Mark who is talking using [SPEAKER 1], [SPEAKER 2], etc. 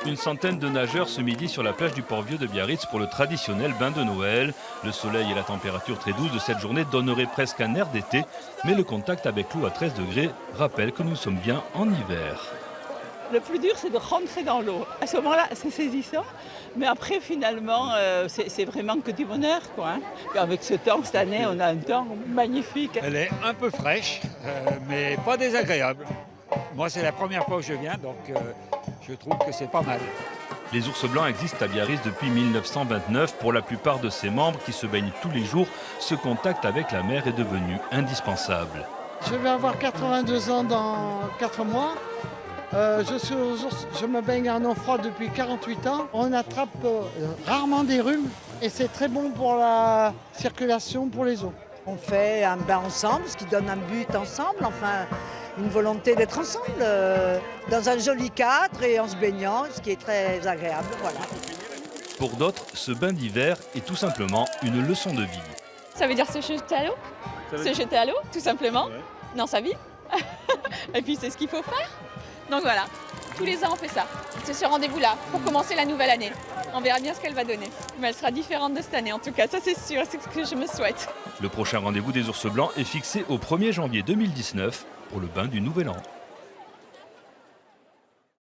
[SPEAKER 1] Une centaine de nageurs ce midi sur la plage du Port-Vieux de Biarritz pour le traditionnel bain de Noël. Le soleil et la température très douce de cette journée donneraient presque un air d'été, mais le contact avec l'eau à 13 degrés rappelle que nous sommes bien en hiver.
[SPEAKER 2] Le plus dur, c'est de rentrer dans l'eau. À ce moment-là, c'est saisissant, mais après, finalement, c'est vraiment que du bonheur, quoi. Et avec ce temps, cette année, on a un temps magnifique.
[SPEAKER 3] Elle est un peu fraîche, mais pas désagréable. Moi, c'est la première fois que je viens, donc je trouve que c'est pas mal.
[SPEAKER 1] Les ours blancs existent à Biarritz depuis 1929. Pour la plupart de ses membres qui se baignent tous les jours, ce contact avec la mer est devenu indispensable.
[SPEAKER 4] Je vais avoir 82 ans dans 4 mois. Je suis aux ours, je me baigne en eau froide depuis 48 ans. On attrape rarement des rhumes et c'est très bon pour la circulation pour les os.
[SPEAKER 5] On fait un bain ensemble, ce qui donne un but ensemble, enfin une volonté d'être ensemble, dans un joli cadre et en se baignant, ce qui est très agréable. Voilà.
[SPEAKER 1] Pour d'autres, ce bain d'hiver est tout simplement une leçon de vie.
[SPEAKER 6] Ça veut dire se jeter à l'eau. Se jeter à l'eau, tout simplement, dans sa vie. Et puis c'est ce qu'il faut faire. Donc voilà, tous les ans on fait ça. C'est ce rendez-vous-là pour commencer la nouvelle année. On verra bien ce qu'elle va donner. Mais elle sera différente de cette année en tout cas, ça c'est sûr, c'est ce que je me souhaite.
[SPEAKER 1] Le prochain rendez-vous des ours blancs est fixé au 1er janvier 2019 pour le bain du Nouvel An.